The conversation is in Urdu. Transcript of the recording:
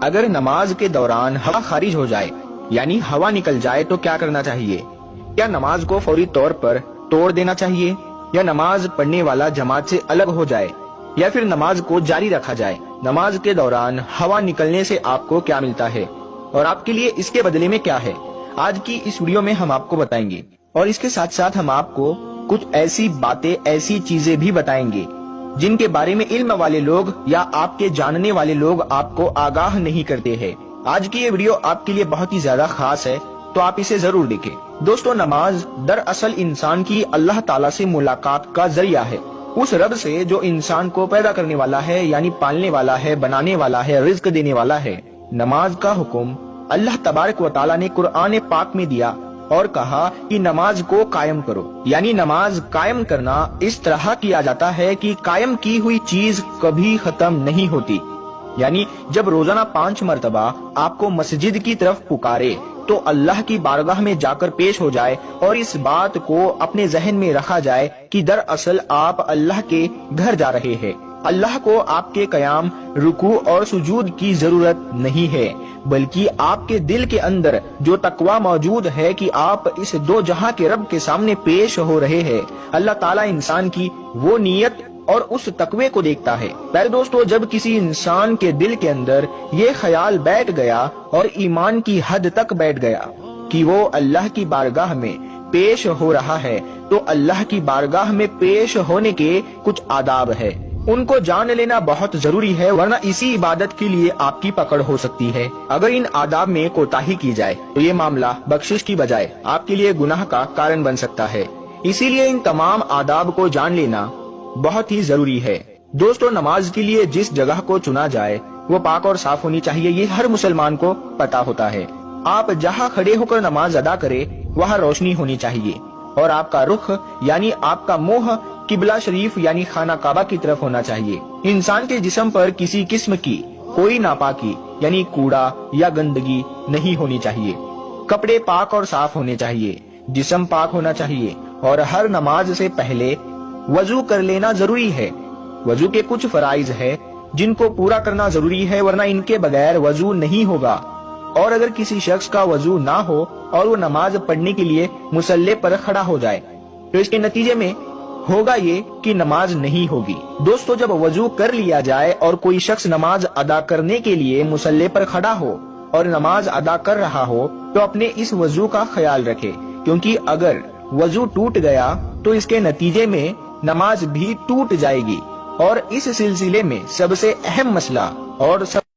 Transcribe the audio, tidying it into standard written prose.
اگر نماز کے دوران ہوا خارج ہو جائے یعنی ہوا نکل جائے تو کیا کرنا چاہیے؟ کیا نماز کو فوری طور پر توڑ دینا چاہیے، یا نماز پڑھنے والا جماعت سے الگ ہو جائے، یا پھر نماز کو جاری رکھا جائے؟ نماز کے دوران ہوا نکلنے سے آپ کو کیا ملتا ہے اور آپ کے لیے اس کے بدلے میں کیا ہے؟ آج کی اس ویڈیو میں ہم آپ کو بتائیں گے، اور اس کے ساتھ ساتھ ہم آپ کو کچھ ایسی باتیں، ایسی چیزیں بھی بتائیں گے جن کے بارے میں علم والے لوگ یا آپ کے جاننے والے لوگ آپ کو آگاہ نہیں کرتے ہیں۔ آج کی یہ ویڈیو آپ کے لیے بہت ہی زیادہ خاص ہے، تو آپ اسے ضرور دیکھیں۔ دوستو، نماز دراصل انسان کی اللہ تعالیٰ سے ملاقات کا ذریعہ ہے، اس رب سے جو انسان کو پیدا کرنے والا ہے، یعنی پالنے والا ہے، بنانے والا ہے، رزق دینے والا ہے۔ نماز کا حکم اللہ تبارک و تعالیٰ نے قرآن پاک میں دیا اور کہا کہ نماز کو قائم کرو، یعنی نماز قائم کرنا اس طرح کیا جاتا ہے کہ قائم کی ہوئی چیز کبھی ختم نہیں ہوتی، یعنی جب روزانہ 5 مرتبہ آپ کو مسجد کی طرف پکارے تو اللہ کی بارگاہ میں جا کر پیش ہو جائے اور اس بات کو اپنے ذہن میں رکھا جائے کہ دراصل آپ اللہ کے گھر جا رہے ہیں۔ اللہ کو آپ کے قیام، رکوع اور سجود کی ضرورت نہیں ہے، بلکہ آپ کے دل کے اندر جو تقوی موجود ہے کہ آپ اس دو جہاں کے رب کے سامنے پیش ہو رہے ہیں۔ اللہ تعالیٰ انسان کی وہ نیت اور اس تقوی کو دیکھتا ہے۔ پہلے دوستو، جب کسی انسان کے دل کے اندر یہ خیال بیٹھ گیا اور ایمان کی حد تک بیٹھ گیا کہ وہ اللہ کی بارگاہ میں پیش ہو رہا ہے، تو اللہ کی بارگاہ میں پیش ہونے کے کچھ آداب ہے، ان کو جان لینا بہت ضروری ہے، ورنہ اسی عبادت کے لیے آپ کی پکڑ ہو سکتی ہے۔ اگر ان آداب میں کوتاہی کی جائے تو یہ معاملہ بخشش کی بجائے آپ کے لیے گناہ کا کارن بن سکتا ہے، اسی لیے ان تمام آداب کو جان لینا بہت ہی ضروری ہے۔ دوستو، نماز کے لیے جس جگہ کو چنا جائے وہ پاک اور صاف ہونی چاہیے، یہ ہر مسلمان کو پتا ہوتا ہے۔ آپ جہاں کھڑے ہو کر نماز ادا کرے وہاں روشنی ہونی چاہیے، اور آپ کا رخ یعنی آپ کا منہ قبلہ شریف یعنی خانہ کعبہ کی طرف ہونا چاہیے۔ انسان کے جسم پر کسی قسم کی کوئی ناپاکی یعنی کوڑا یا گندگی نہیں ہونی چاہیے۔ کپڑے پاک اور صاف ہونے چاہیے، جسم پاک ہونا چاہیے، اور ہر نماز سے پہلے وضو کر لینا ضروری ہے۔ وضو کے کچھ فرائض ہے جن کو پورا کرنا ضروری ہے، ورنہ ان کے بغیر وضو نہیں ہوگا، اور اگر کسی شخص کا وضو نہ ہو اور وہ نماز پڑھنے کے لیے مصلی پر کھڑا ہو جائے تو اس کے نتیجے میں ہوگا یہ کہ نماز نہیں ہوگی۔ دوستو، جب وضو کر لیا جائے اور کوئی شخص نماز ادا کرنے کے لیے مصلی پر کھڑا ہو اور نماز ادا کر رہا ہو تو اپنے اس وضو کا خیال رکھے، کیونکہ اگر وضو ٹوٹ گیا تو اس کے نتیجے میں نماز بھی ٹوٹ جائے گی۔ اور اس سلسلے میں سب سے اہم مسئلہ اور